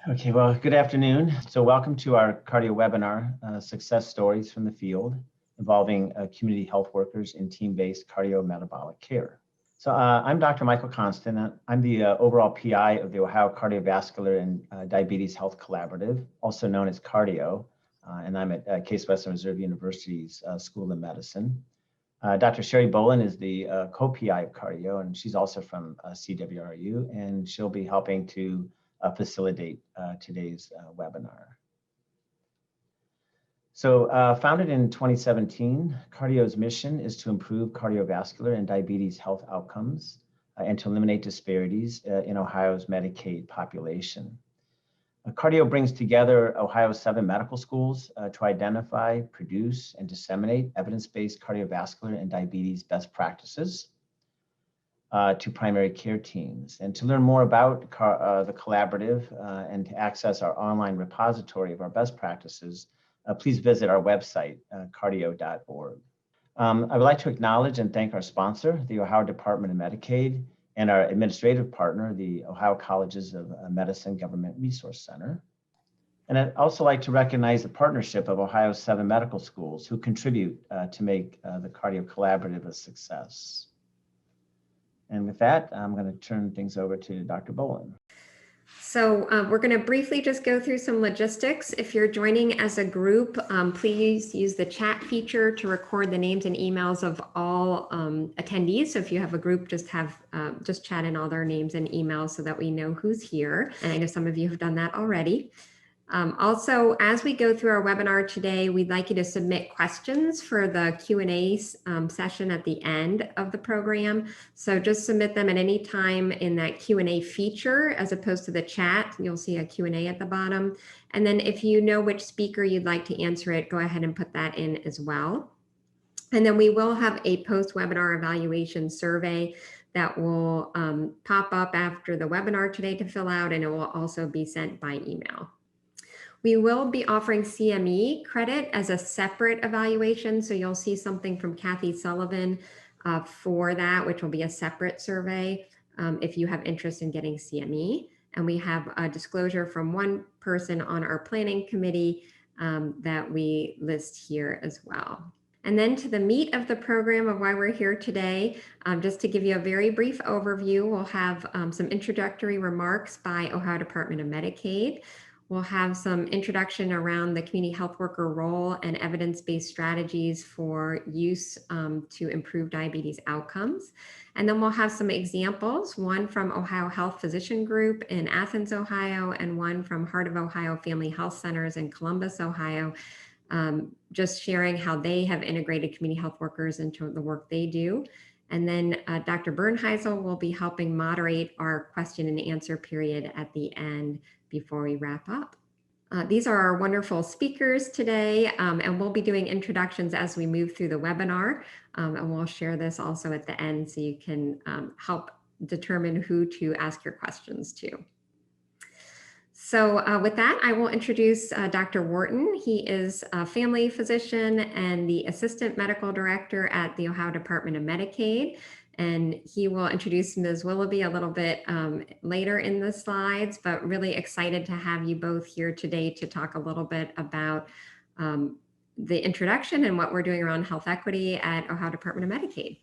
Okay, well, good afternoon. So welcome to our cardio webinar, Success Stories from the Field, involving community health workers in team-based cardiometabolic care. So I'm Dr. Michael Konstan. I'm the overall PI of the Ohio Cardiovascular and Diabetes Health Collaborative, also known as Cardio, and I'm at Case Western Reserve University's School of Medicine. Dr. Shari Bolen is the co-PI of Cardio, and she's also from CWRU, and she'll be helping to facilitate today's webinar. So founded in 2017, Cardio's mission is to improve cardiovascular and diabetes health outcomes and to eliminate disparities in Ohio's Medicaid population. Cardio brings together Ohio's 7 medical schools to identify, produce, and disseminate evidence-based cardiovascular and diabetes best practices to primary care teams. And to learn more about the collaborative and to access our online repository of our best practices, please visit our website, cardio.org. I would like to acknowledge and thank our sponsor, the Ohio Department of Medicaid, and our administrative partner, the Ohio Colleges of Medicine Government Resource Center. And I'd also like to recognize the partnership of Ohio's 7 medical schools who contribute to make the Cardio Collaborative a success. And with that, I'm going to turn things over to Dr. Bolen. So we're going to briefly just go through some logistics. If you're joining as a group, please use the chat feature to record the names and emails of all attendees. So if you have a group, just chat in all their names and emails so that we know who's here. And I know some of you have done that already. Also, as we go through our webinar today, we'd like you to submit questions for the Q&A session at the end of the program. So just submit them at any time in that Q&A feature as opposed to the chat. You'll see a Q&A at the bottom. And then if you know which speaker you'd like to answer it, go ahead and put that in as well. And then we will have a post-webinar evaluation survey that will pop up after the webinar today to fill out, and it will also be sent by email. We will be offering CME credit as a separate evaluation. So you'll see something from Kathy Sullivan for that, which will be a separate survey if you have interest in getting CME. And we have a disclosure from one person on our planning committee that we list here as well. And then to the meat of the program of why we're here today, just to give you a very brief overview, we'll have some introductory remarks by Ohio Department of Medicaid. We'll have some introduction around the community health worker role and evidence-based strategies for use to improve diabetes outcomes. And then we'll have some examples, one from Ohio Health Physician Group in Athens, Ohio, and one from Heart of Ohio Family Health Centers in Columbus, Ohio, just sharing how they have integrated community health workers into the work they do. And then Dr. Berneisel will be helping moderate our question and answer period at the end before we wrap up. These are our wonderful speakers today, and we'll be doing introductions as we move through the webinar, and we'll share this also at the end so you can help determine who to ask your questions to. So with that, I will introduce Dr. Wharton. He is a family physician and the assistant medical director at the Ohio Department of Medicaid. And he will introduce Ms. Willoughby a little bit later in the slides, but really excited to have you both here today to talk a little bit about the introduction and what we're doing around health equity at Ohio Department of Medicaid.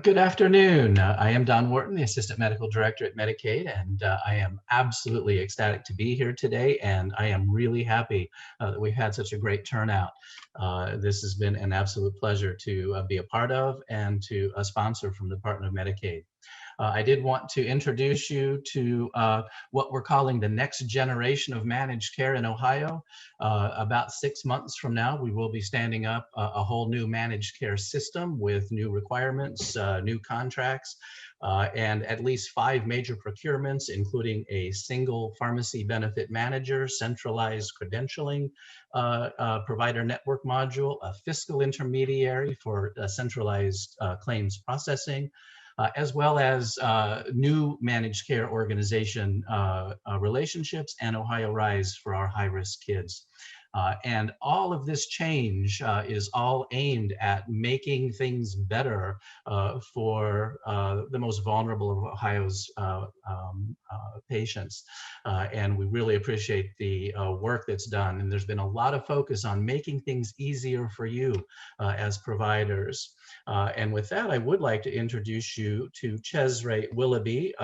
Good afternoon. I am Don Wharton, the Assistant Medical Director at Medicaid, and I am absolutely ecstatic to be here today, and I am really happy that we've had such a great turnout. This has been an absolute pleasure to be a part of and to sponsor from the Department of Medicaid. I did want to introduce you to what we're calling the next generation of managed care in Ohio. About 6 months from now, we will be standing up a whole new managed care system with new requirements, new contracts, and at least 5 major procurements, including a single pharmacy benefit manager, centralized credentialing provider network module, a fiscal intermediary for centralized claims processing, as well as new managed care organization relationships and Ohio Rise for our high-risk kids. And all of this change is all aimed at making things better for the most vulnerable of Ohio's patients. And we really appreciate the work that's done. And there's been a lot of focus on making things easier for you as providers. And with that, I would like to introduce you to Chezre Willoughby.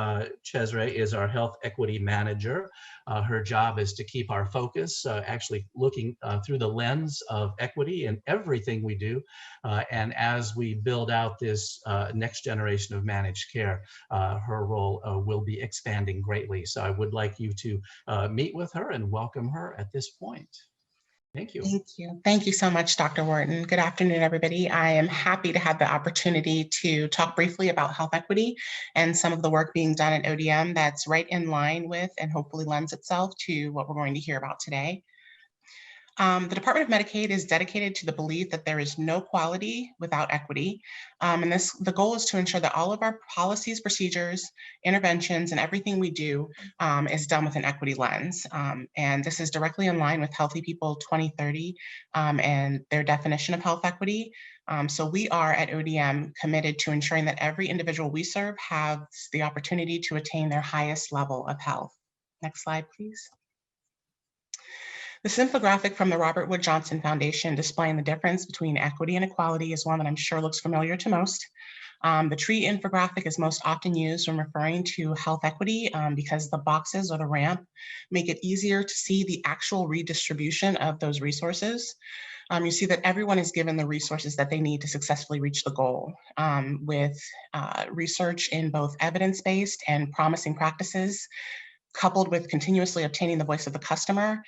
Chezre is our Health Equity Manager. Her job is to keep our focus, actually looking through the lens of equity in everything we do. And as we build out this next generation of managed care, her role will be expanding greatly. So I would like you to meet with her and welcome her at this point. Thank you. Thank you. Thank you so much, Dr. Wharton. Good afternoon, everybody. I am happy to have the opportunity to talk briefly about health equity and some of the work being done at ODM that's right in line with and hopefully lends itself to what we're going to hear about today. The Department of Medicaid is dedicated to the belief that there is no quality without equity. And the goal is to ensure that all of our policies, procedures, interventions, and everything we do is done with an equity lens. And this is directly in line with Healthy People 2030 and their definition of health equity. So we are at ODM committed to ensuring that every individual we serve has the opportunity to attain their highest level of health. Next slide, please. This infographic from the Robert Wood Johnson Foundation displaying the difference between equity and equality is one that I'm sure looks familiar to most. The tree infographic is most often used when referring to health equity because the boxes or the ramp make it easier to see the actual redistribution of those resources. You see that everyone is given the resources that they need to successfully reach the goal. With research in both evidence-based and promising practices, coupled with continuously obtaining the voice of the customer,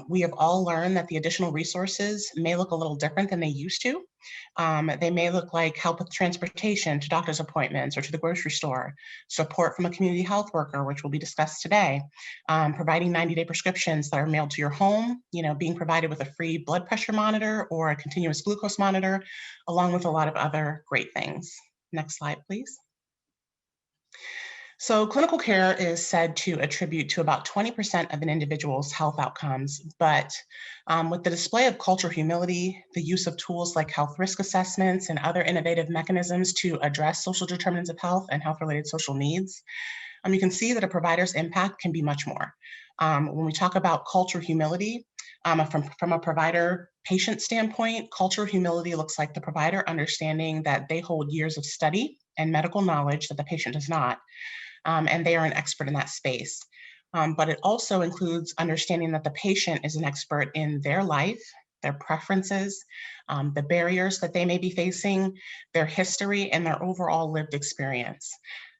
we have all learned that the additional resources may look a little different than they used to. They may look like help with transportation to doctor's appointments or to the grocery store, support from a community health worker, which will be discussed today, providing 90-day prescriptions that are mailed to your home, being provided with a free blood pressure monitor or a continuous glucose monitor, along with a lot of other great things. Next slide, please. So clinical care is said to attribute to about 20% of an individual's health outcomes, but with the display of cultural humility, the use of tools like health risk assessments and other innovative mechanisms to address social determinants of health and health-related social needs, you can see that a provider's impact can be much more. When we talk about cultural humility, from a provider-patient standpoint, cultural humility looks like the provider understanding that they hold years of study and medical knowledge that the patient does not. And they are an expert in that space. But it also includes understanding that the patient is an expert in their life, their preferences, the barriers that they may be facing, their history, and their overall lived experience.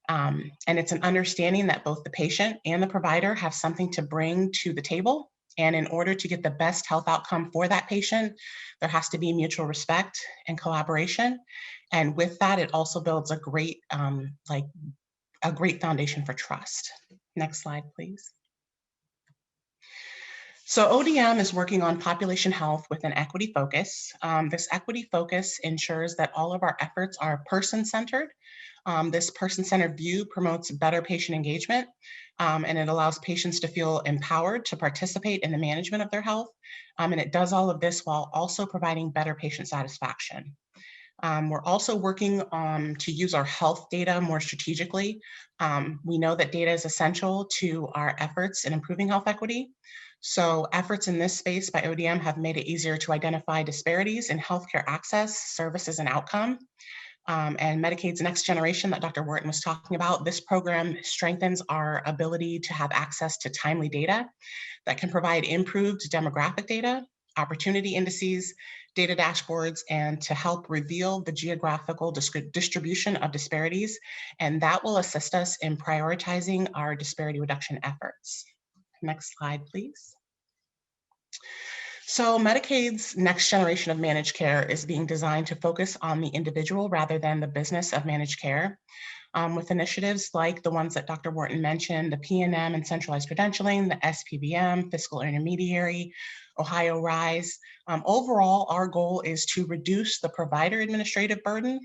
And it's an understanding that both the patient and the provider have something to bring to the table. And in order to get the best health outcome for that patient, there has to be mutual respect and collaboration. And with that, it also builds a great foundation for trust. Next slide, please. So ODM is working on population health with an equity focus. This equity focus ensures that all of our efforts are person-centered. This person-centered view promotes better patient engagement, and it allows patients to feel empowered to participate in the management of their health. And it does all of this while also providing better patient satisfaction. We're also working to use our health data more strategically. We know that data is essential to our efforts in improving health equity. So efforts in this space by ODM have made it easier to identify disparities in healthcare access, services, and outcome. And Medicaid's next generation that Dr. Wharton was talking about, this program strengthens our ability to have access to timely data that can provide improved demographic data, opportunity indices, data dashboards, and to help reveal the geographical distribution of disparities. And that will assist us in prioritizing our disparity reduction efforts. Next slide, please. So Medicaid's next generation of managed care is being designed to focus on the individual rather than the business of managed care. With initiatives like the ones that Dr. Wharton mentioned, the PNM and centralized credentialing, the SPBM, fiscal intermediary, Ohio RISE. Overall, our goal is to reduce the provider administrative burden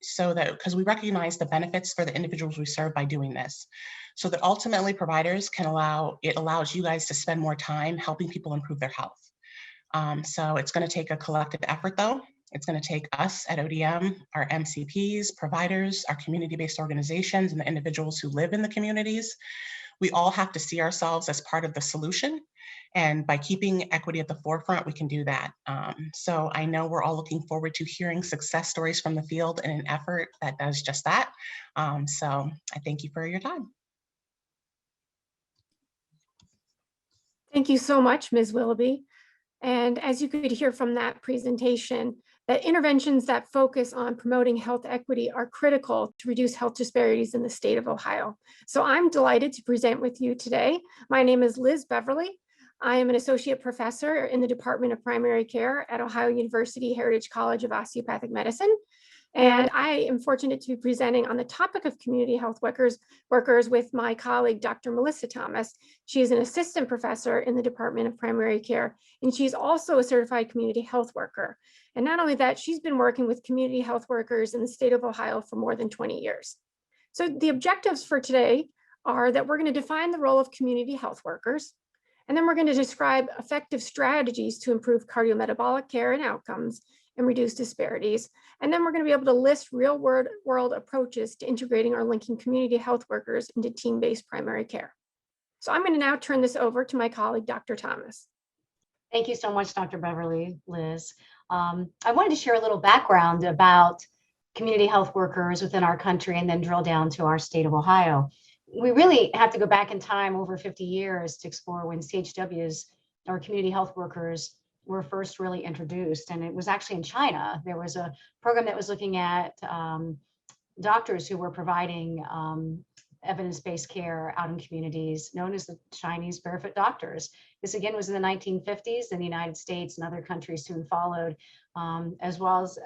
so that, because we recognize the benefits for the individuals we serve by doing this. So that ultimately providers can allows you guys to spend more time helping people improve their health. So it's going to take a collective effort, though. It's going to take us at ODM, our MCPs, providers, our community-based organizations, and the individuals who live in the communities. We all have to see ourselves as part of the solution. And by keeping equity at the forefront, we can do that. So I know we're all looking forward to hearing success stories from the field in an effort that does just that. So I thank you for your time. Thank you so much, Ms. Willoughby. And as you could hear from that presentation, that interventions that focus on promoting health equity are critical to reduce health disparities in the state of Ohio. So I'm delighted to present with you today. My name is Liz Beverly. I am an associate professor in the Department of Primary Care at Ohio University Heritage College of Osteopathic Medicine. And I am fortunate to be presenting on the topic of community health workers with my colleague, Dr. Melissa Thomas. She is an assistant professor in the Department of Primary Care, and she's also a certified community health worker. And not only that, she's been working with community health workers in the state of Ohio for more than 20 years. So the objectives for today are that we're going to define the role of community health workers, and then we're going to describe effective strategies to improve cardiometabolic care and outcomes and reduce disparities. And then we're going to be able to list real world approaches to integrating or linking community health workers into team-based primary care. So I'm going to now turn this over to my colleague, Dr. Thomas. Thank you so much, Dr. Beverly, Liz. I wanted to share a little background about community health workers within our country and then drill down to our state of Ohio. We really have to go back in time over 50 years to explore when CHWs, or community health workers, were first really introduced. And it was actually in China. There was a program that was looking at doctors who were providing evidence-based care out in communities known as the Chinese barefoot doctors. This again was in the 1950s in the United States, and other countries soon followed, as well as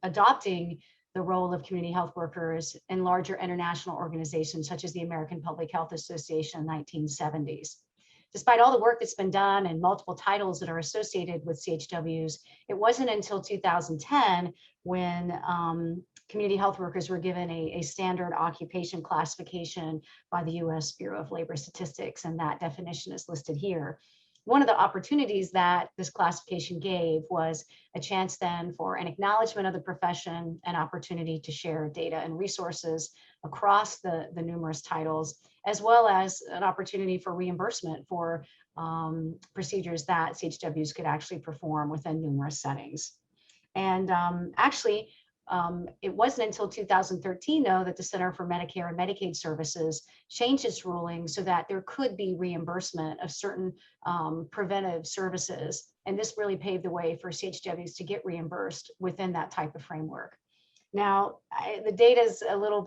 adopting the role of community health workers in larger international organizations such as the American Public Health Association in the 1970s. Despite all the work that's been done and multiple titles that are associated with CHWs, it wasn't until 2010 when community health workers were given a standard occupation classification by the US Bureau of Labor Statistics, and that definition is listed here. One of the opportunities that this classification gave was a chance then for an acknowledgement of the profession, an opportunity to share data and resources across the numerous titles, as well as an opportunity for reimbursement for procedures that CHWs could actually perform within numerous settings. And it wasn't until 2013, though, that the Center for Medicare and Medicaid Services changed its ruling so that there could be reimbursement of certain preventive services. And this really paved the way for CHWs to get reimbursed within that type of framework. Now, the data is a little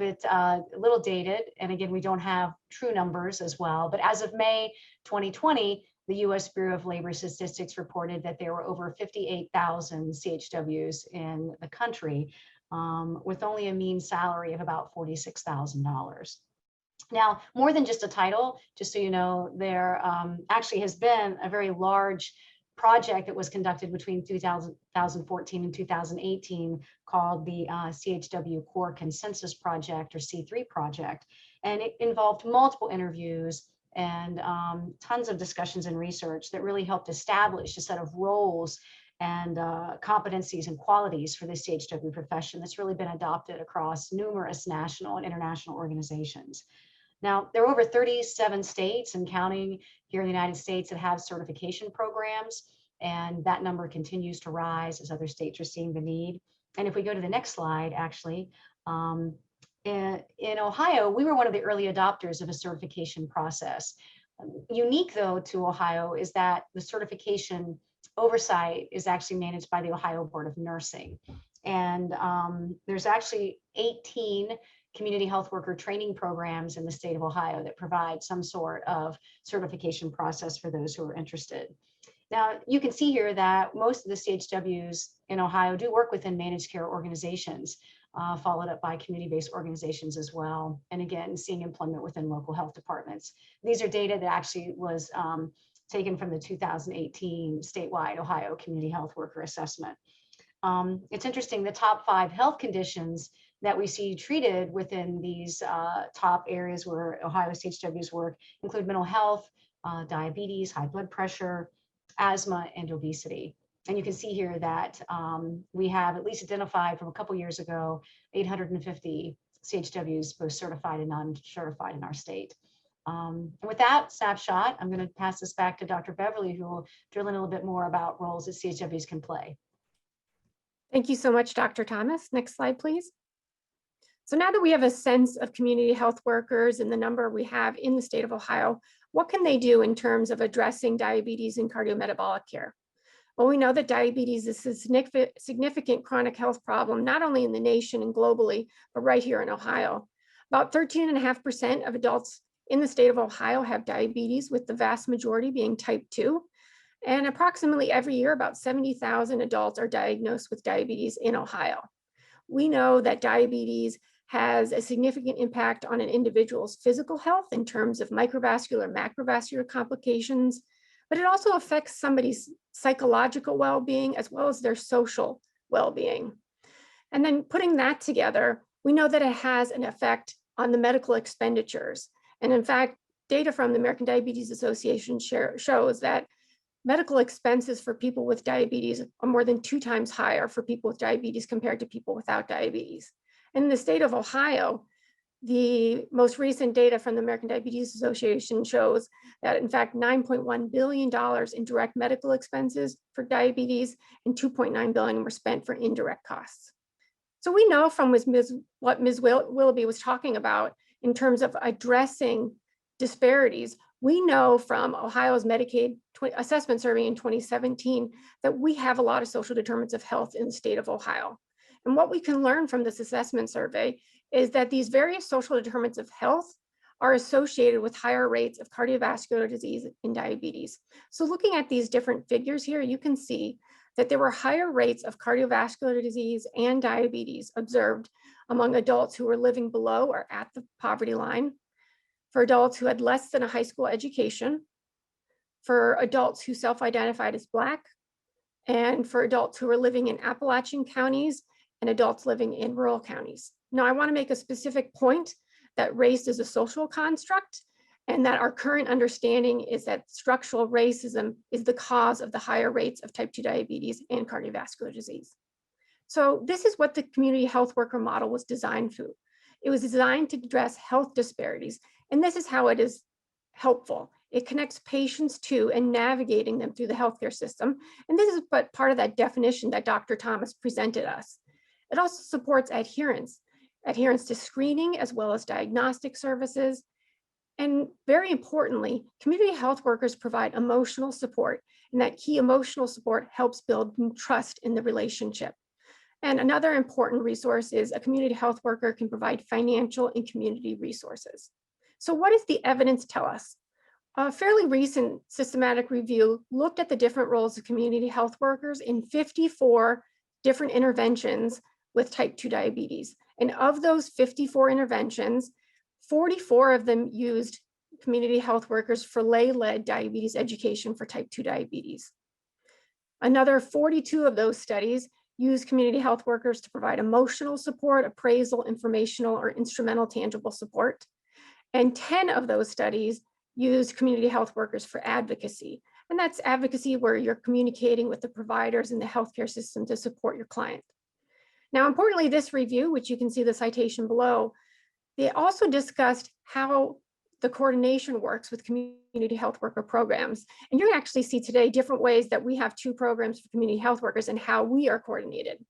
dated. And again, we don't have true numbers as well. But as of May 2020, the US Bureau of Labor Statistics reported that there were over 58,000 CHWs in the country, with only a mean salary of about $46,000. Now, more than just a title, just so you know, there actually has been a very large project that was conducted between 2014 and 2018 called the CHW Core Consensus Project, or C3 project. And it involved multiple interviews and tons of discussions and research that really helped establish a set of roles and competencies and qualities for the CHW profession that's really been adopted across numerous national and international organizations. Now, there are over 37 states and counting here in the United States that have certification programs, and that number continues to rise as other states are seeing the need. And if we go to the next slide, actually, in Ohio, we were one of the early adopters of a certification process. Unique, though, to Ohio is that the certification oversight is actually managed by the Ohio Board of Nursing. And there's actually 18 community health worker training programs in the state of Ohio that provide some sort of certification process for those who are interested. Now, you can see here that most of the CHWs in Ohio do work within managed care organizations, followed up by community-based organizations as well. And again, seeing employment within local health departments. These are data that actually was taken from the 2018 statewide Ohio Community Health Worker Assessment. It's interesting, the top 5 health conditions that we see treated within these top areas where Ohio CHWs work include mental health, diabetes, high blood pressure, asthma and obesity. And you can see here that we have at least identified from a couple years ago 850 CHWs, both certified and non-certified in our state. And with that snapshot, I'm going to pass this back to Dr. Beverly, who will drill in a little bit more about roles that CHWs can play. Thank you so much, Dr. Thomas. Next slide, please. So now that we have a sense of community health workers and the number we have in the state of Ohio, what can they do in terms of addressing diabetes and cardiometabolic care? Well, we know that diabetes is a significant chronic health problem, not only in the nation and globally, but right here in Ohio. About 13.5% of adults in the state of Ohio have diabetes, with the vast majority being type 2. And approximately every year, about 70,000 adults are diagnosed with diabetes in Ohio. We know that diabetes has a significant impact on an individual's physical health in terms of microvascular, macrovascular complications, but it also affects somebody's psychological well-being as well as their social well-being. And then putting that together, we know that it has an effect on the medical expenditures. And in fact, data from the American Diabetes Association shows that medical expenses for people with diabetes are more than 2 times higher for people with diabetes compared to people without diabetes. In the state of Ohio, the most recent data from the American Diabetes Association shows that, in fact, $9.1 billion in direct medical expenses for diabetes and $2.9 billion were spent for indirect costs. So we know from what Ms. Willoughby was talking about in terms of addressing disparities, we know from Ohio's Medicaid assessment survey in 2017 that we have a lot of social determinants of health in the state of Ohio. And what we can learn from this assessment survey is that these various social determinants of health are associated with higher rates of cardiovascular disease and diabetes. So looking at these different figures here, you can see that there were higher rates of cardiovascular disease and diabetes observed among adults who were living below or at the poverty line, for adults who had less than a high school education, for adults who self-identified as Black, and for adults who were living in Appalachian counties and adults living in rural counties. Now, I want to make a specific point that race is a social construct, and that our current understanding is that structural racism is the cause of the higher rates of type 2 diabetes and cardiovascular disease. So this is what the community health worker model was designed for. It was designed to address health disparities, and this is how it is helpful. It connects patients to and navigating them through the healthcare system. And this is but part of that definition that Dr. Thomas presented us. It also supports adherence to screening as well as diagnostic services. And very importantly, community health workers provide emotional support, and that key emotional support helps build trust in the relationship. And another important resource is a community health worker can provide financial and community resources. So what does the evidence tell us? A fairly recent systematic review looked at the different roles of community health workers in 54 different interventions with type 2 diabetes. And of those 54 interventions, 44 of them used community health workers for lay-led diabetes education for type 2 diabetes. Another 42 of those studies used community health workers to provide emotional support, appraisal, informational, or instrumental tangible support. And 10 of those studies used community health workers for advocacy. And that's advocacy where you're communicating with the providers in the healthcare system to support your client. Now, importantly, this review, which you can see the citation below, they also discussed how the coordination works with community health worker programs. And you're gonna actually see today different ways that we have 2 programs for community health workers and how we are coordinated.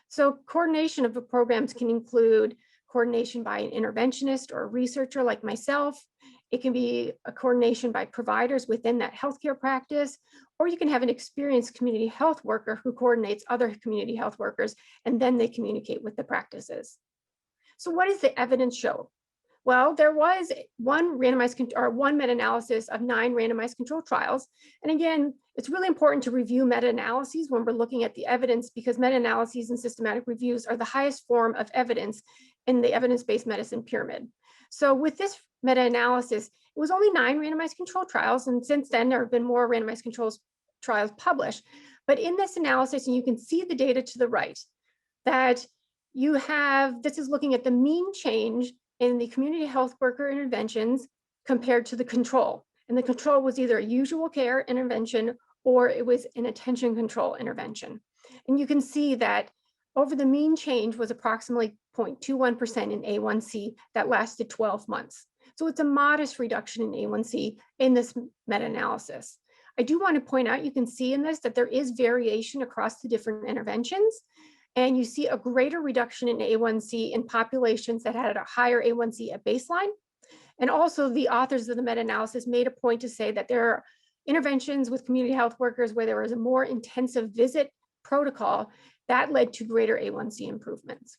So coordination of the programs can include coordination by an interventionist or a researcher like myself. It can be a coordination by providers within that healthcare practice, or you can have an experienced community health worker who coordinates other community health workers, and then they communicate with the practices. So what does the evidence show? Well, there was one meta-analysis of 9 randomized controlled trials. And again, it's really important to review meta-analyses when we're looking at the evidence, because meta-analyses and systematic reviews are the highest form of evidence in the evidence-based medicine pyramid. So with this meta-analysis, it was only 9 randomized controlled trials. And since then, there have been more randomized controlled trials published. But in this analysis, and you can see the data to the right, that you have, this is looking at the mean change in the community health worker interventions compared to the control. And the control was either a usual care intervention or it was an attention control intervention. And you can see that over the mean change was approximately 0.21% in A1C that lasted 12 months. So it's a modest reduction in A1C in this meta-analysis. I do want to point out, you can see in this that there is variation across the different interventions, and you see a greater reduction in A1C in populations that had a higher A1C at baseline. And also the authors of the meta-analysis made a point to say that there are interventions with community health workers where there was a more intensive visit protocol that led to greater A1C improvements.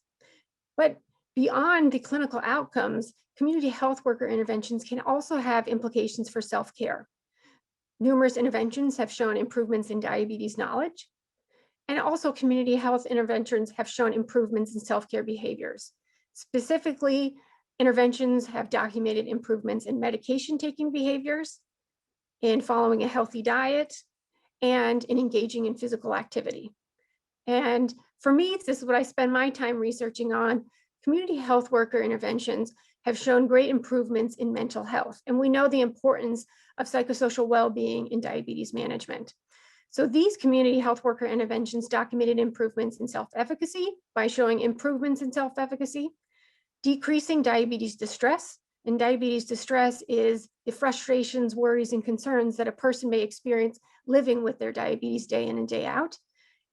But beyond the clinical outcomes, community health worker interventions can also have implications for self-care. Numerous interventions have shown improvements in diabetes knowledge, and also community health interventions have shown improvements in self-care behaviors. Specifically, interventions have documented improvements in medication taking behaviors, in following a healthy diet, and in engaging in physical activity. And for me, this is what I spend my time researching on. Community health worker interventions have shown great improvements in mental health. And we know the importance of psychosocial well-being in diabetes management. So these community health worker interventions documented improvements in self-efficacy by showing improvements in self-efficacy, decreasing diabetes distress. And diabetes distress is the frustrations, worries, and concerns that a person may experience living with their diabetes day in and day out.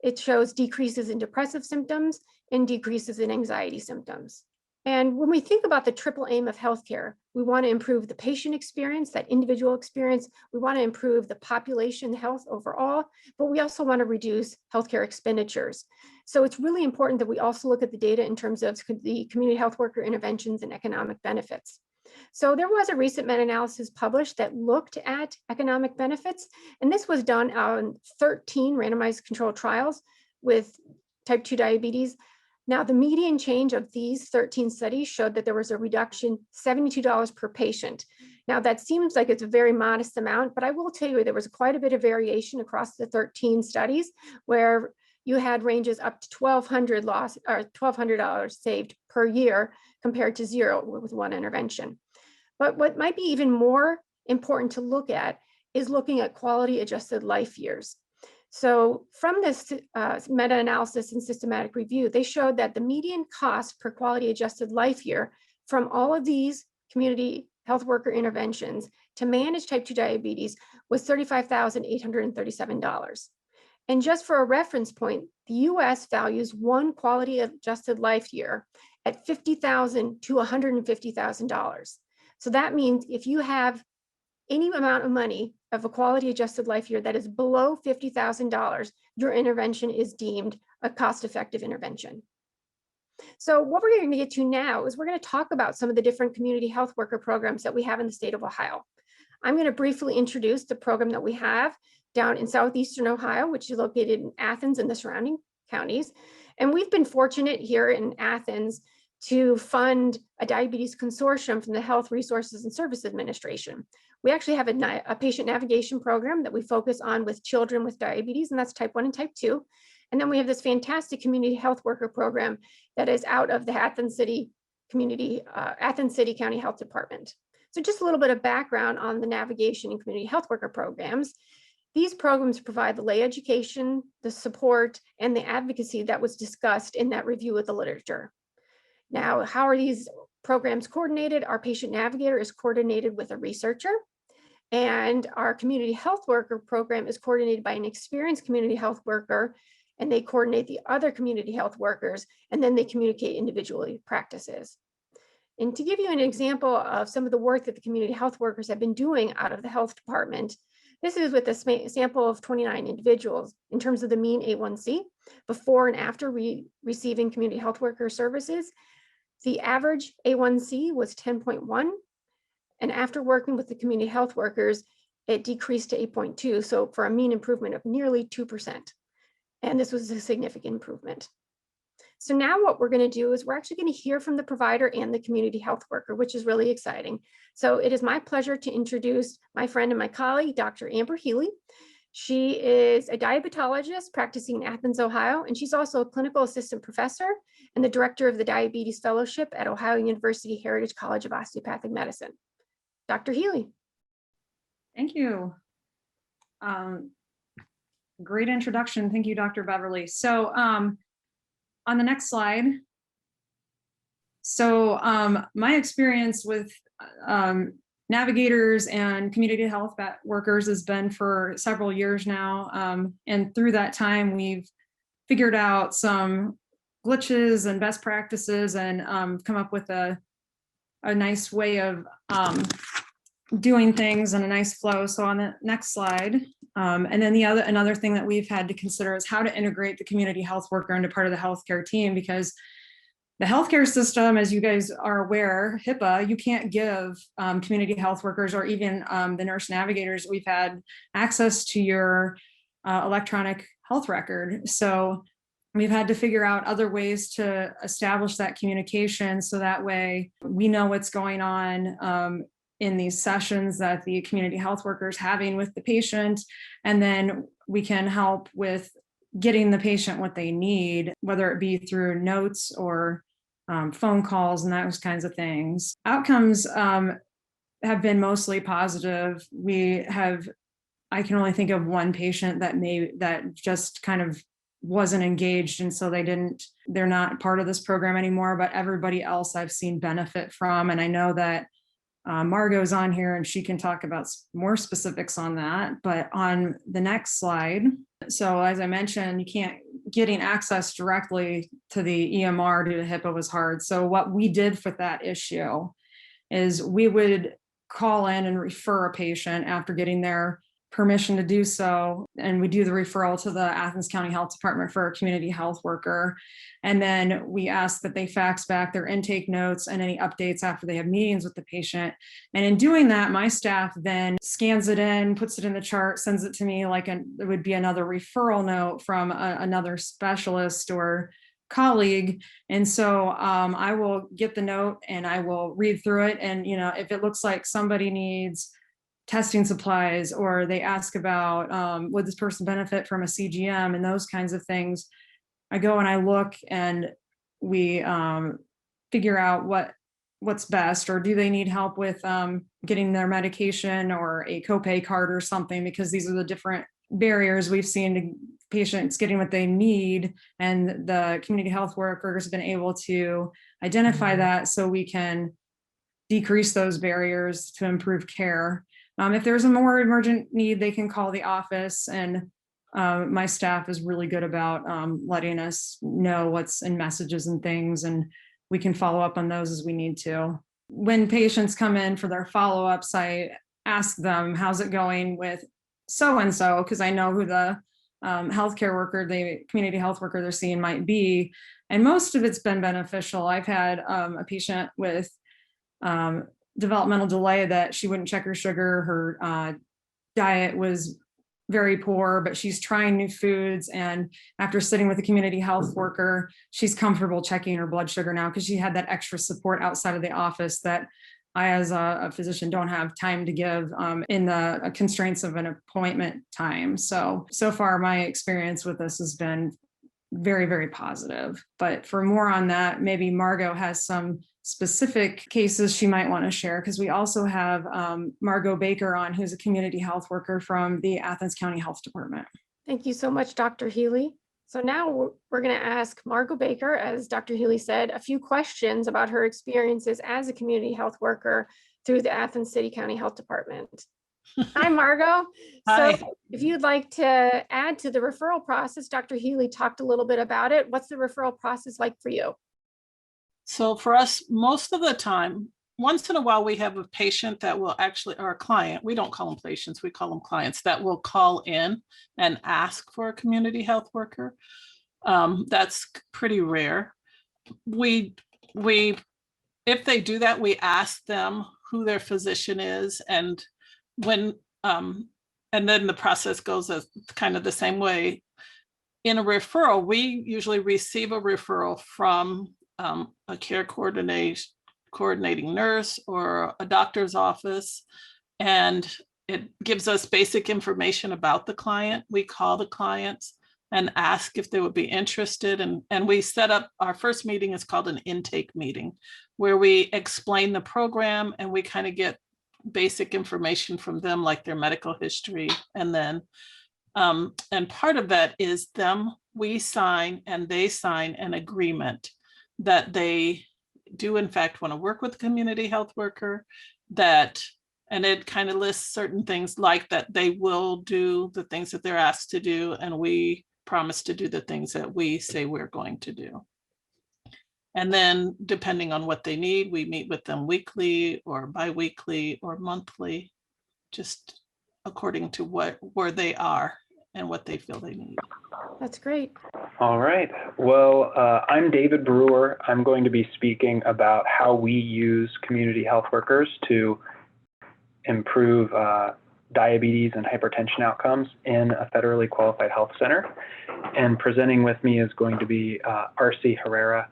It shows decreases in depressive symptoms and decreases in anxiety symptoms. And when we think about the triple aim of healthcare, we want to improve the patient experience, that individual experience. We want to improve the population health overall, but we also want to reduce healthcare expenditures. So it's really important that we also look at the data in terms of the community health worker interventions and economic benefits. So there was a recent meta-analysis published that looked at economic benefits, and this was done on 13 randomized controlled trials with type 2 diabetes. Now, the median change of these 13 studies showed that there was a reduction, $72 per patient. Now, that seems like it's a very modest amount, but I will tell you there was quite a bit of variation across the 13 studies where you had ranges up to $1,200 saved per year compared to zero with one intervention. But what might be even more important to look at is looking at quality adjusted life years. So from this meta-analysis and systematic review, they showed that the median cost per quality adjusted life year from all of these community health worker interventions to manage type 2 diabetes was $35,837. And just for a reference point, the US values one quality adjusted life year at $50,000 to $150,000. So that means if you have any amount of money of a quality adjusted life year that is below $50,000, your intervention is deemed a cost-effective intervention. So what we're going to get to now is we're going to talk about some of the different community health worker programs that we have in the state of Ohio. I'm going to briefly introduce the program that we have down in southeastern Ohio, which is located in Athens and the surrounding counties. And we've been fortunate here in Athens to fund a diabetes consortium from the Health Resources and Services Administration. We actually have a patient navigation program that we focus on with children with diabetes, and that's type 1 and type 2. And then we have this fantastic community health worker program that is out of the Athens City County Health Department. So just a little bit of background on the navigation and community health worker programs. These programs provide the lay education, the support, and the advocacy that was discussed in that review of the literature. Now, how are these programs coordinated? Our patient navigator is coordinated with a researcher, and our community health worker program is coordinated by an experienced community health worker, and they coordinate the other community health workers, and then they communicate individually practices. And to give you an example of some of the work that the community health workers have been doing out of the health department, this is with a sample of 29 individuals in terms of the mean A1C before and after receiving community health worker services. The average A1C was 10.1, and after working with the community health workers, it decreased to 8.2, so for a mean improvement of nearly 2%. And this was a significant improvement. So now what we're going to do is we're actually going to hear from the provider and the community health worker, which is really exciting. So it is my pleasure to introduce my friend and my colleague, Dr. Amber Healy. She is a diabetologist practicing in Athens, Ohio, and she's also a clinical assistant professor and the director of the Diabetes Fellowship at Ohio University Heritage College of Osteopathic Medicine. Dr. Healy. Thank you. Great introduction. Thank you, Dr. Beverly. So on the next slide. So my experience with navigators and community health workers has been for several years now. And through that time, we've figured out some glitches and best practices and come up with a nice way of doing things and a nice flow. So on the next slide, and then another thing that we've had to consider is how to integrate the community health worker into part of the healthcare team, because the healthcare system, as you guys are aware, HIPAA, you can't give community health workers or even the nurse navigators we've had access to your electronic health record. So we've had to figure out other ways to establish that communication so that way we know what's going on in these sessions that the community health worker is having with the patient, and then we can help with getting the patient what they need, whether it be through notes or phone calls and those kinds of things. Outcomes have been mostly positive. I can only think of one patient that just kind of wasn't engaged, and so they're not part of this program anymore, but everybody else I've seen benefit from. And I know that Margot's on here and she can talk about more specifics on that. But on the next slide, so as I mentioned, getting access directly to the EMR due to HIPAA was hard. So what we did for that issue is we would call in and refer a patient after getting their permission to do so. And we do the referral to the Athens County Health Department for a community health worker. And then we ask that they fax back their intake notes and any updates after they have meetings with the patient. And in doing that, my staff then scans it in, puts it in the chart, sends it to me like it would be another referral note from another specialist or colleague. And so I will get the note and I will read through it. And, if it looks like somebody needs testing supplies, or they ask about would this person benefit from a CGM and those kinds of things, I go and I look and we figure out what's best, or do they need help with getting their medication or a copay card or something, because these are the different barriers we've seen to patients getting what they need, and the community health workers have been able to identify that so we can decrease those barriers to improve care. If there's a more emergent need, they can call the office, and my staff is really good about letting us know what's in messages and things, and we can follow up on those as we need to. When patients come in for their follow-ups, I ask them, how's it going with so-and-so, because I know who the healthcare worker, the community health worker they're seeing might be, and most of it's been beneficial. I've had a patient with developmental delay that she wouldn't check her sugar. Her diet was very poor, but she's trying new foods. And after sitting with a community health worker, she's comfortable checking her blood sugar now because she had that extra support outside of the office that I, as a physician, don't have time to give in the constraints of an appointment time. So far, my experience with this has been very, very positive. But for more on that, maybe Margot has some specific cases she might want to share, because we also have Margot Baker on, who's a community health worker from the Athens County Health Department. Thank you so much, Dr. Healy. So now we're going to ask Margot Baker, as Dr. Healy said, a few questions about her experiences as a community health worker through the Athens City County Health Department. Hi, Margot. Hi. So if you'd like to add to the referral process, Dr. Healy talked a little bit about it. What's the referral process like for you? So for us, most of the time, once in a while, we have a patient that will actually, or a client, we don't call them patients, we call them clients, that will call in and ask for a community health worker. That's pretty rare. If they do that, we ask them who their physician is, and when, and then the process goes as kind of the same way. In a referral, we usually receive a referral from a care coordinating nurse or a doctor's office, and it gives us basic information about the client. We call the clients and ask if they would be interested, and we set up, our first meeting is called an intake meeting, where we explain the program and we kind of get basic information from them, like their medical history, and then And part of that is we sign and they sign an agreement that they do in fact want to work with a community health worker, and it kind of lists certain things like that they will do the things that they're asked to do, and we promise to do the things that we say we're going to do. And then depending on what they need, we meet with them weekly or bi-weekly or monthly, just according to where they are and what they feel they need. That's great. All right. Well, I'm David Brewer. I'm going to be speaking about how we use community health workers to improve diabetes and hypertension outcomes in a federally qualified health center. And presenting with me is going to be Arcelia Hererra,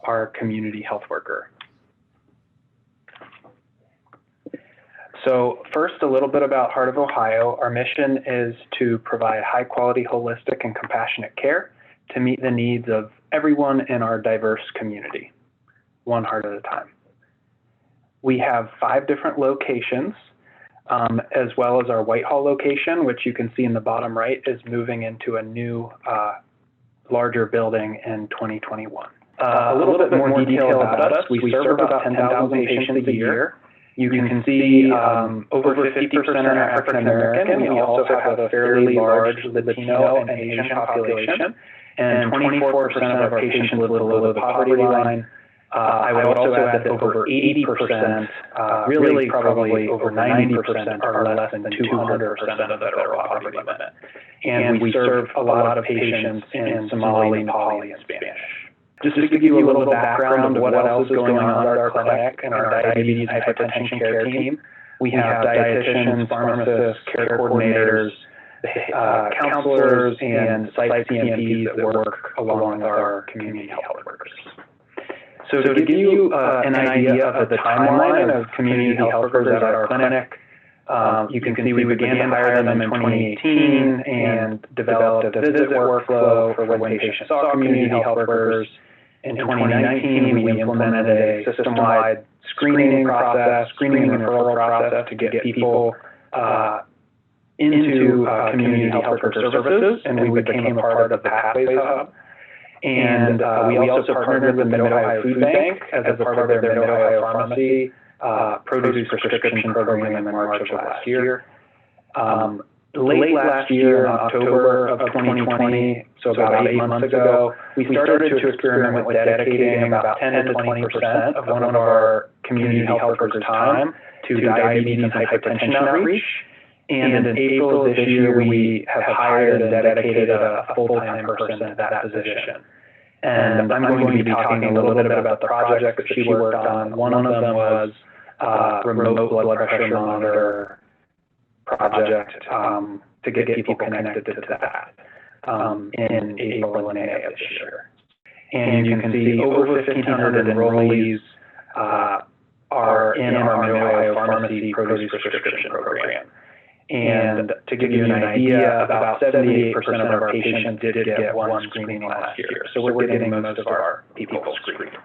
our community health worker. So first, a little bit about Heart of Ohio. Our mission is to provide high quality, holistic, and compassionate care to meet the needs of everyone in our diverse community, one heart at a time. We have 5 different locations, as well as our Whitehall location, which you can see in the bottom right is moving into a new, larger building in 2021. A little bit more detail about us. We serve about 10,000 patients a year. You can see over 50% are African American. We also have a fairly large Latino and Asian population, and 24% of our patients live below the poverty line. I would also add that over 80%, really probably over 90%, are less than 200% of the federal poverty limit. And we serve a lot of patients in Somali, Nepali, and Spanish. Just to give you a little background of what else is going on at our clinic and our diabetes and hypertension care team, we have dietitians, pharmacists, care coordinators, counselors, and site CMPs that work along with our community health workers. So to give you an idea of the timeline of community health workers at our clinic, you can see we began to hire them in 2018 and developed a visit workflow for when patients saw community health workers. In 2019, we implemented a system-wide screening and referral process to get people into community health worker services, and we became a part of the Pathways Hub. And we also partnered with the Mid-Ohio Food Bank as a part of their Mid-Ohio Pharmacy produce prescription program in March of last year. Late last year, in October of 2020, so about 8 months ago, we started to experiment with dedicating about 10 to 20% of one of our community health workers' time to diabetes and hypertension outreach. And in April of this year, we have hired and dedicated a full-time person to that position. And I'm going to be talking a little bit about the projects that she worked on. One of them was remote blood pressure monitor project to get people connected to that in April and May of this year. And you can see over 1,500 enrollees are in our Mid-Ohio Pharmacy produce prescription program. And to give you an idea, about 78% of our patients did get one screening last year. So we're getting most of our people screened.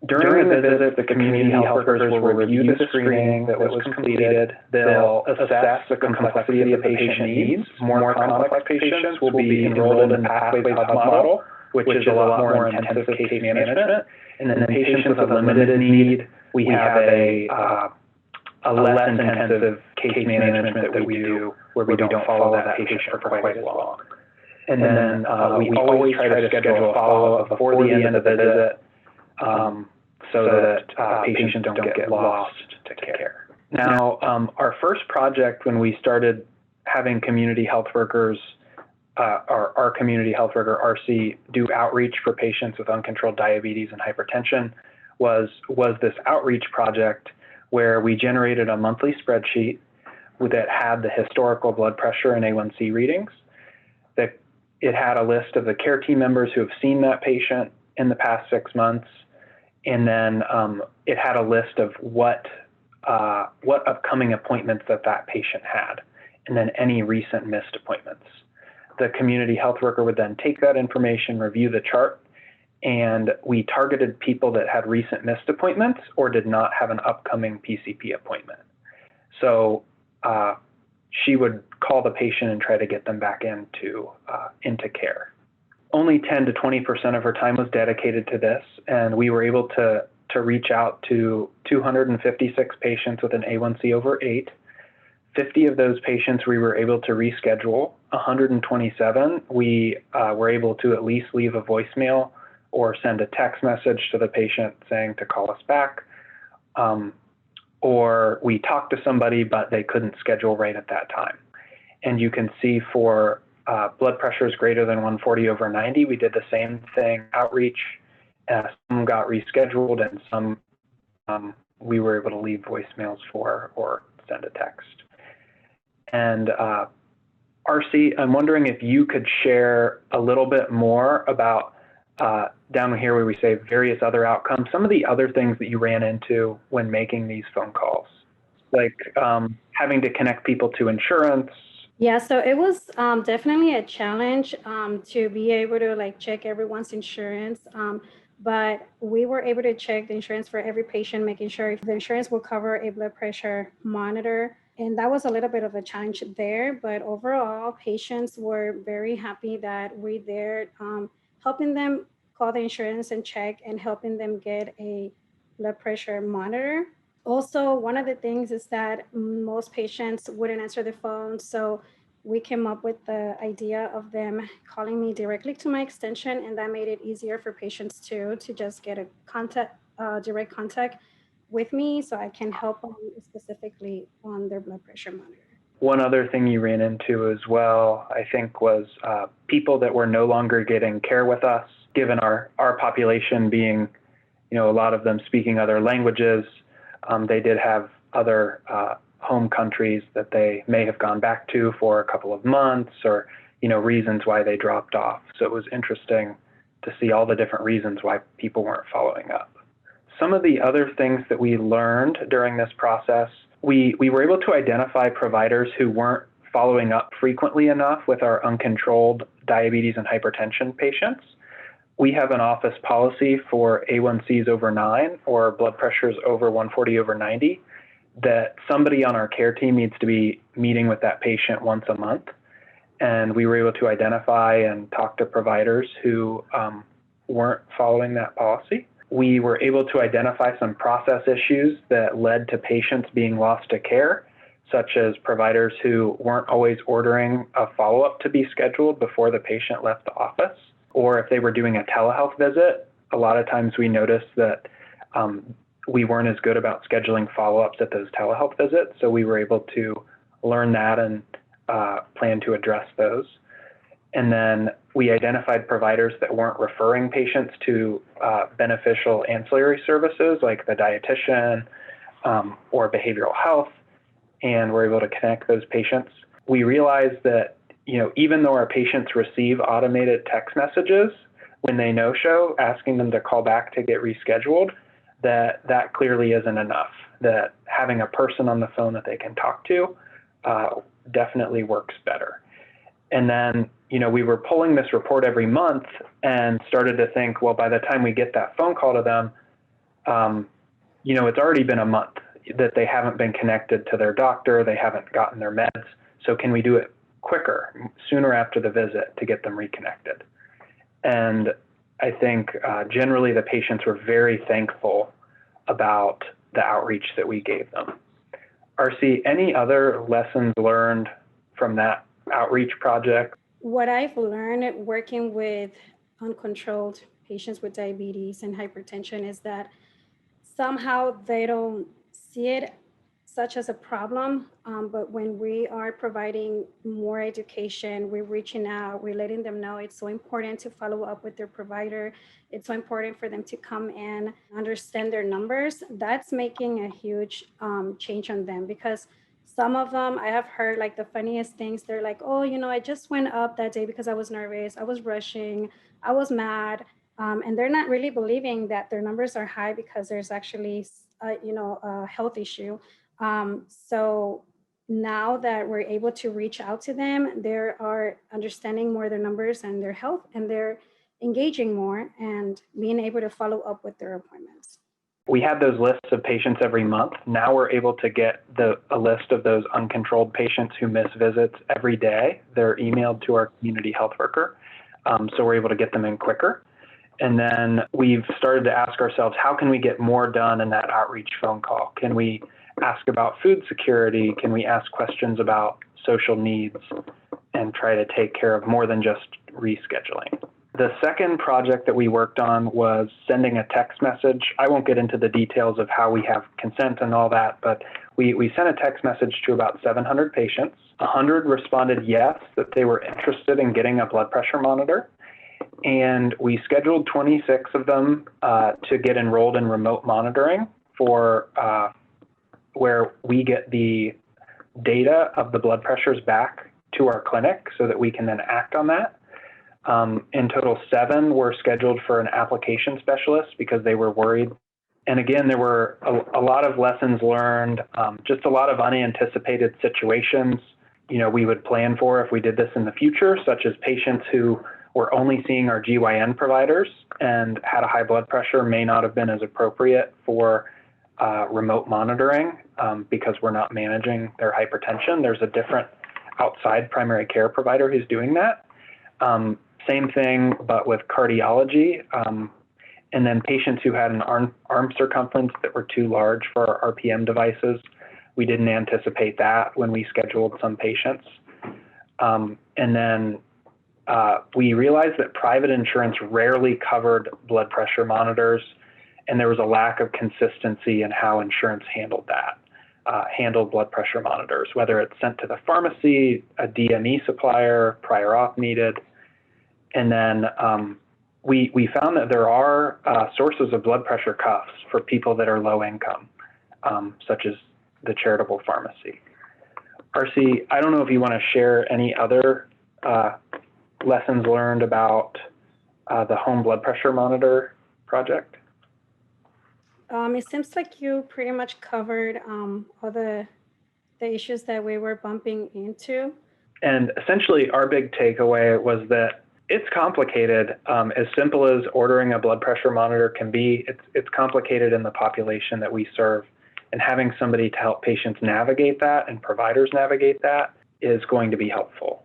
During the visit, the community health workers will review the screening that was completed. They'll assess the complexity of the patient needs. More complex patients will be enrolled in the Pathways Hub model, which is a lot more intensive case management. And then patients with a limited need, we have a less intensive case management that we do where we don't follow that patient for quite as long. And then we always try to schedule a follow-up before the end of the visit, so that patients don't get lost to care. Now, our first project when we started having community health workers, our community health worker, RC, do outreach for patients with uncontrolled diabetes and hypertension was this outreach project where we generated a monthly spreadsheet that had the historical blood pressure and A1C readings. That it had a list of the care team members who have seen that patient in the past 6 months. And then it had a list of what upcoming appointments that patient had, and then any recent missed appointments. The community health worker would then take that information, review the chart, and we targeted people that had recent missed appointments or did not have an upcoming PCP appointment. So she would call the patient and try to get them back into care. Only 10 to 20% of her time was dedicated to this, and we were able to reach out to 256 patients with an A1C over 8. 50 of those patients we were able to reschedule. 127 we were able to at least leave a voicemail or send a text message to the patient saying to call us back. Or we talked to somebody, but they couldn't schedule right at that time. And you can see for blood pressures greater than 140 over 90, we did the same thing, outreach. Some got rescheduled and some we were able to leave voicemails for or send a text. And RC, I'm wondering if you could share a little bit more about down here where we say various other outcomes, some of the other things that you ran into when making these phone calls, like having to connect people to insurance. Yeah, so it was definitely a challenge to be able to like check everyone's insurance. But we were able to check the insurance for every patient, making sure if the insurance will cover a blood pressure monitor. And that was a little bit of a challenge there. But overall, patients were very happy that we're there helping them call the insurance and check and helping them get a blood pressure monitor. Also, one of the things is that most patients wouldn't answer the phone. So we came up with the idea of them calling me directly to my extension, and that made it easier for patients too, to just get a direct contact with me so I can help them specifically on their blood pressure monitor. One other thing you ran into as well, I think, was people that were no longer getting care with us, given our population being, a lot of them speaking other languages. They did have other home countries that they may have gone back to for a couple of months or, reasons why they dropped off. So it was interesting to see all the different reasons why people weren't following up. Some of the other things that we learned during this process, we were able to identify providers who weren't following up frequently enough with our uncontrolled diabetes and hypertension patients. We have an office policy for A1Cs over 9 or blood pressures over 140 over 90 that somebody on our care team needs to be meeting with that patient once a month. And we were able to identify and talk to providers who weren't following that policy. We were able to identify some process issues that led to patients being lost to care, such as providers who weren't always ordering a follow-up to be scheduled before the patient left the office. Or if they were doing a telehealth visit, a lot of times we noticed that we weren't as good about scheduling follow-ups at those telehealth visits. So we were able to learn that and plan to address those. And then we identified providers that weren't referring patients to beneficial ancillary services like the dietitian or behavioral health, and we're able to connect those patients. We realized that even though our patients receive automated text messages when they no-show, asking them to call back to get rescheduled, that clearly isn't enough, that having a person on the phone that they can talk to definitely works better. And then, we were pulling this report every month and started to think, well, by the time we get that phone call to them, it's already been a month that they haven't been connected to their doctor, they haven't gotten their meds. So can we do it quicker, sooner after the visit to get them reconnected? And I think generally the patients were very thankful about the outreach that we gave them. RC, any other lessons learned from that outreach project? What I've learned working with uncontrolled patients with diabetes and hypertension is that somehow they don't see it such as a problem, but when we are providing more education, we're reaching out, we're letting them know it's so important to follow up with their provider. It's so important for them to come in, understand their numbers. That's making a huge change on them, because some of them, I have heard like the funniest things. They're like, oh, I just went up that day because I was nervous, I was rushing, I was mad. And they're not really believing that their numbers are high because there's actually, a health issue. So now that we're able to reach out to them, they are understanding more their numbers and their health, and they're engaging more and being able to follow up with their appointments. we had those lists of patients every month. Now we're able to get a list of those uncontrolled patients who miss visits every day. They're emailed to our community health worker. So we're able to get them in quicker. And then we've started to ask ourselves, how can we get more done in that outreach phone call? Can we ask about food security? Can we ask questions about social needs and try to take care of more than just rescheduling? The second project that we worked on was sending a text message. I won't get into the details of how we have consent and all that, but we sent a text message to about 700 patients. 100 responded yes, that they were interested in getting a blood pressure monitor. And we scheduled 26 of them to get enrolled in remote monitoring for where we get the data of the blood pressures back to our clinic so that we can then act on that. In total, 7 were scheduled for an application specialist because they were worried. And again, there were a lot of lessons learned, just a lot of unanticipated situations, we would plan for if we did this in the future, such as patients who were only seeing our GYN providers and had a high blood pressure may not have been as appropriate for remote monitoring because we're not managing their hypertension. There's a different outside primary care provider who's doing that. Same thing, but with cardiology. And then patients who had an arm circumference that were too large for our RPM devices. We didn't anticipate that when we scheduled some patients. And then we realized that private insurance rarely covered blood pressure monitors, and there was a lack of consistency in how insurance handled that, handled blood pressure monitors, whether it's sent to the pharmacy, a DME supplier, prior auth needed. And then we found that there are sources of blood pressure cuffs for people that are low income, such as the charitable pharmacy. RC, I don't know if you want to share any other lessons learned about the home blood pressure monitor project. It seems like you pretty much covered all the issues that we were bumping into. And essentially our big takeaway was that it's complicated. As simple as ordering a blood pressure monitor can be, it's complicated in the population that we serve. And having somebody to help patients navigate that and providers navigate that is going to be helpful.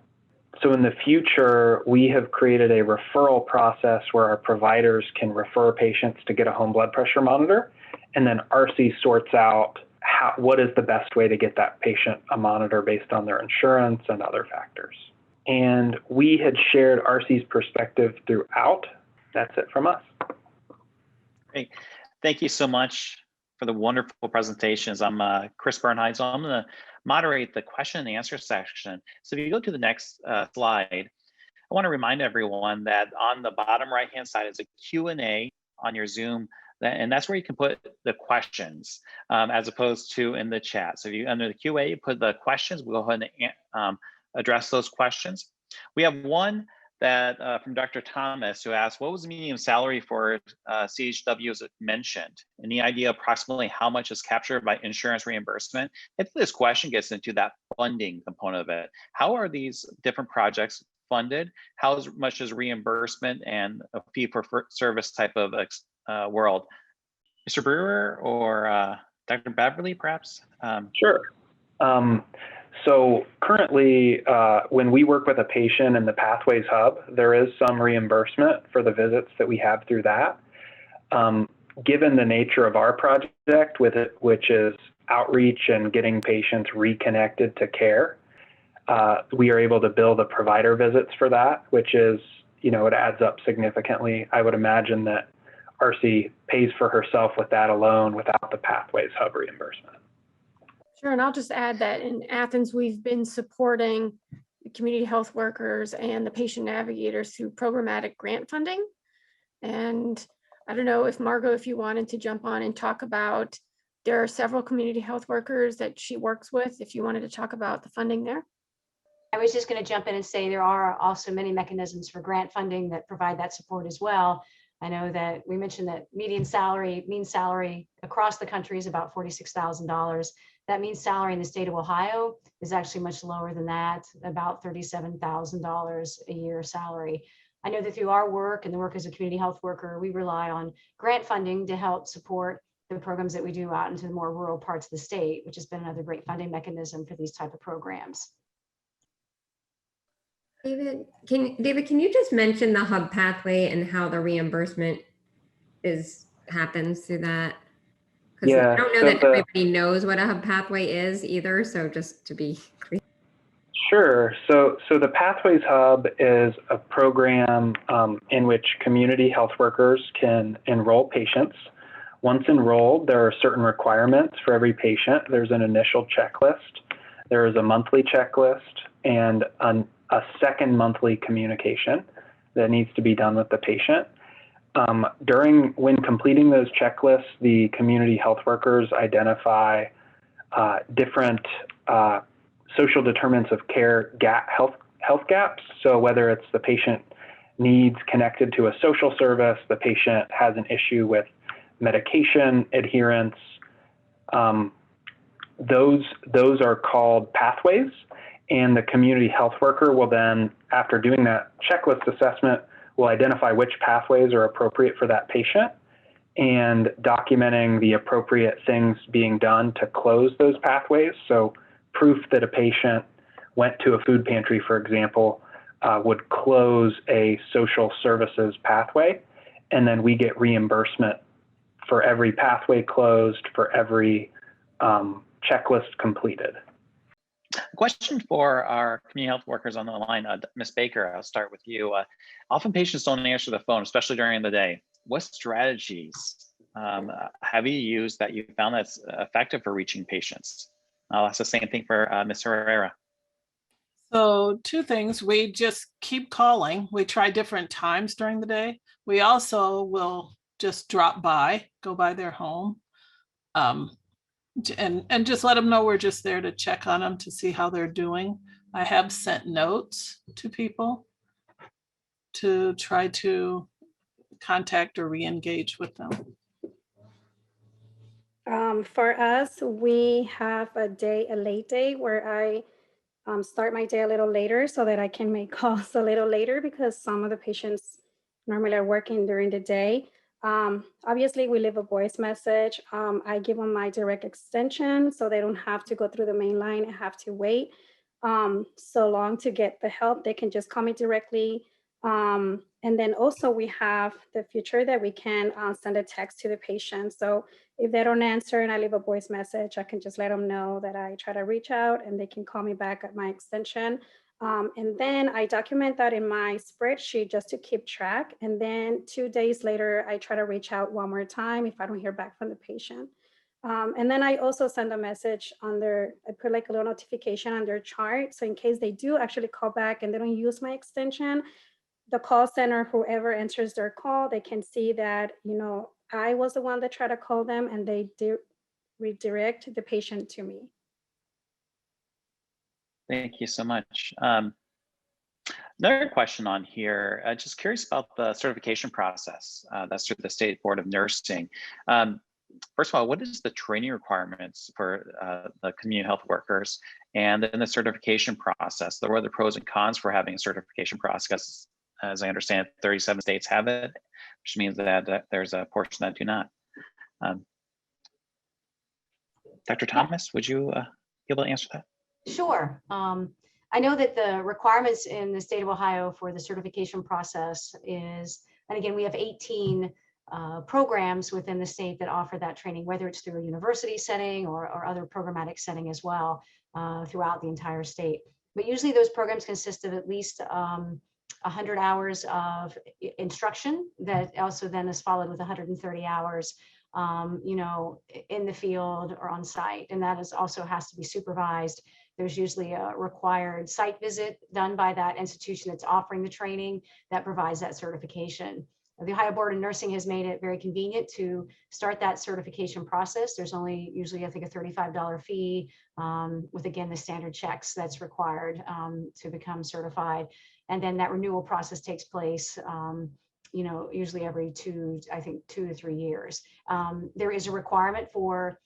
So in the future, we have created a referral process where our providers can refer patients to get a home blood pressure monitor. And then RC sorts out what is the best way to get that patient a monitor based on their insurance and other factors. And we had shared RC's perspective throughout. That's it from us. Great. Thank you so much for the wonderful presentations. I'm Chris Berneisel. I'm going to moderate the question and answer section. So if you go to the next slide, I want to remind everyone that on the bottom right-hand side is a Q&A on your Zoom, and that's where you can put the questions as opposed to in the chat. So if you under the Q&A, you put the questions, we'll go ahead and address those questions. We have one that from Dr. Thomas, who asked, what was the median salary for CHWs mentioned? Any idea approximately how much is captured by insurance reimbursement? I think this question gets into that funding component of it. How are these different projects funded? How much is reimbursement and a fee for service type of world? Mr. Brewer or Dr. Beverly, perhaps? Sure. So currently, when we work with a patient in the Pathways Hub, there is some reimbursement for the visits that we have through that. Given the nature of our project with it, which is outreach and getting patients reconnected to care, we are able to bill the provider visits for that, which is, it adds up significantly. I would imagine that RC pays for herself with that alone without the Pathways Hub reimbursement. Sure, and I'll just add that in Athens, we've been supporting the community health workers and the patient navigators through programmatic grant funding. And I don't know if Margot, if you wanted to jump on and talk about, there are several community health workers that she works with, if you wanted to talk about the funding there. I was just going to jump in and say there are also many mechanisms for grant funding that provide that support as well. I know that we mentioned that mean salary across the country is about $46,000. That mean salary in the state of Ohio is actually much lower than that, about $37,000 a year salary. I know that through our work and the work as a community health worker, we rely on grant funding to help support the programs that we do out into the more rural parts of the state, which has been another great funding mechanism for these type of programs. David, can you just mention the hub pathway and how the reimbursement happens through that? Because Yeah, I don't know so that everybody knows what a hub pathway is either. So just to be clear. Sure. So the Pathways Hub is a program in which community health workers can enroll patients. Once enrolled, there are certain requirements for every patient. There's an initial checklist. There is a monthly checklist and a second monthly communication that needs to be done with the patient. When completing those checklists, the community health workers identify different social determinants of care health gaps. So whether it's the patient needs connected to a social service, the patient has an issue with medication adherence, those are called pathways. And the community health worker will then, after doing that checklist assessment, will identify which pathways are appropriate for that patient and documenting the appropriate things being done to close those pathways. So proof that a patient went to a food pantry, for example, would close a social services pathway. And then we get reimbursement for every pathway closed, for every checklist completed. Question for our community health workers on the line. Ms. Baker, I'll start with you. Often patients don't answer the phone, especially during the day. What strategies have you used that you found that's effective for reaching patients? I'll ask the same thing for Ms. Herrera. So two things, we just keep calling. We try different times during the day. We also will just drop by, go by their home, and just let them know we're just there to check on them to see how they're doing. I have sent notes to people to try to contact or re-engage with them. For us, we have a late day where I start my day a little later so that I can make calls a little later because some of the patients normally are working during the day. Obviously, we leave a voice message. I give them my direct extension so they don't have to go through the main line and have to wait so long to get the help. They can just call me directly. And then also we have the feature that we can send a text to the patient. So if they don't answer and I leave a voice message, I can just let them know that I try to reach out and they can call me back at my extension. And then I document that in my spreadsheet just to keep track. And then 2 days later, I try to reach out one more time if I don't hear back from the patient. And then I also send a message I put like a little notification on their chart. So in case they do actually call back and they don't use my extension, the call center, whoever answers their call, they can see that, I was the one that tried to call them and they redirect the patient to me. Thank you so much. Another question on here, just curious about the certification process that's through the State Board of Nursing. First of all, what is the training requirements for the community health workers, and then the certification process? What are the pros and cons for having a certification process? As I understand, 37 states have it, which means that there's a portion that do not. Dr. Thomas, would you be able to answer that? Sure. I know that the requirements in the state of Ohio for the certification process is, and again, we have 18 programs within the state that offer that training, whether it's through a university setting or other programmatic setting as well throughout the entire state. But usually those programs consist of at least 100 hours of instruction that also then is followed with 130 hours in the field or on site. And that also has to be supervised. There's usually a required site visit done by that institution that's offering the training that provides that certification. The Ohio Board of Nursing has made it very convenient to start that certification process. There's only usually, I think, a $35 fee with, again, the standard checks that's required to become certified. And then that renewal process takes place usually every 2 to 3 years. There is a requirement for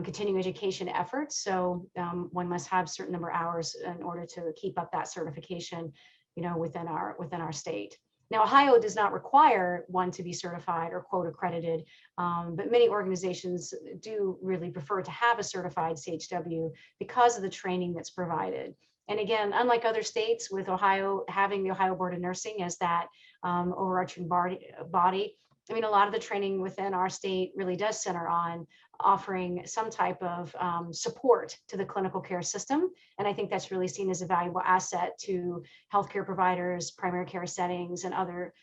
continuing education efforts. So one must have a certain number of hours in order to keep up that certification, within our state. Now, Ohio does not require one to be certified or quote accredited, but many organizations do really prefer to have a certified CHW because of the training that's provided. And again, unlike other states, with Ohio having the Ohio Board of Nursing as that overarching body, I mean, a lot of the training within our state really does center on offering some type of support to the clinical care system. And I think that's really seen as a valuable asset to healthcare providers, primary care settings, and other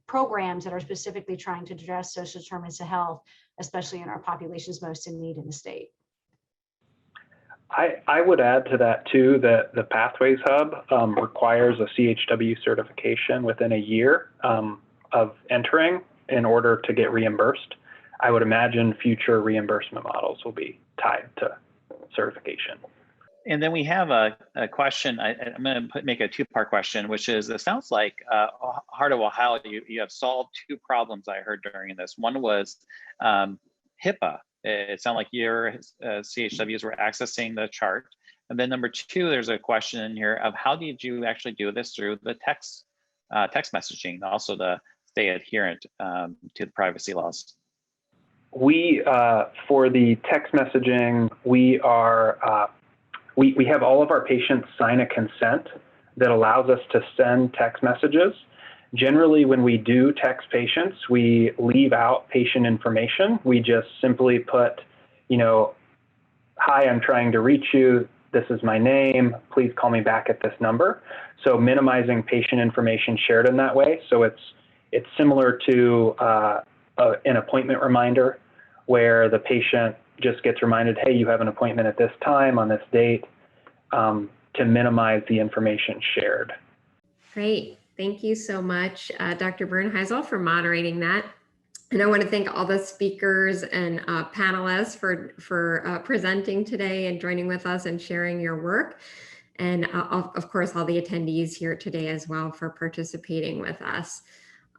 programs that are specifically trying to address social determinants of health, especially in our populations most in need in the state. I would add to that too, that the Pathways Hub requires a CHW certification within a year of entering in order to get reimbursed. I would imagine future reimbursement models will be tied to certification. And then we have a question. I'm going to make a two-part question, which is, it sounds like Heart of Ohio, you have solved two problems I heard during this. One was HIPAA. It sounded like your CHWs were accessing the chart. And then number two, there's a question in here of how did you actually do this through the text messaging, also to stay adherent to the privacy laws? We, for the text messaging, we have all of our patients sign a consent that allows us to send text messages. Generally, when we do text patients, we leave out patient information. We just simply put, you know, hi, I'm trying to reach you. This is my name. Please call me back at this number. So minimizing patient information shared in that way. So it's similar to an appointment reminder, where the patient just gets reminded, hey, you have an appointment at this time on this date, to minimize the information shared. Great. Thank you so much, Dr. Berneisel, for moderating that. And I want to thank all the speakers and panelists for presenting today and joining with us and sharing your work. And of course, all the attendees here today as well for participating with us.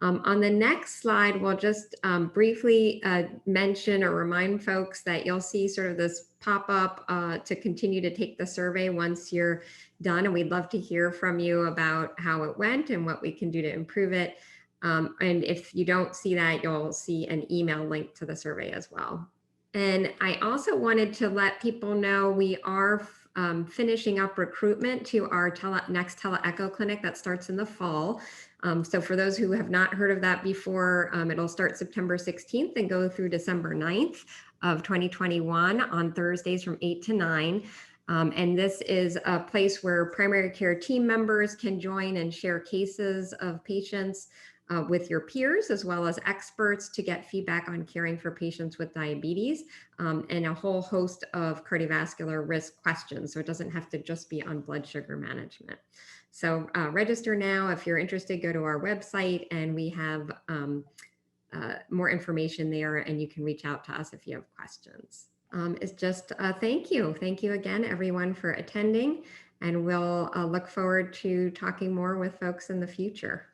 On the next slide, we'll just briefly mention or remind folks that you'll see sort of this pop-up to continue to take the survey once you're done. And we'd love to hear from you about how it went and what we can do to improve it. And if you don't see that, you'll see an email link to the survey as well. And I also wanted to let people know we are finishing up recruitment to our next teleecho clinic that starts in the fall. So for those who have not heard of that before, it'll start September 16th and go through December 9th of 2021 on Thursdays from 8 to 9. And this is a place where primary care team members can join and share cases of patients with your peers, as well as experts, to get feedback on caring for patients with diabetes and a whole host of cardiovascular risk questions. So it doesn't have to just be on blood sugar management. So register now. If you're interested, go to our website and we have more information there, and you can reach out to us if you have questions. It's just thank you. Thank you again, everyone, for attending, and we'll look forward to talking more with folks in the future.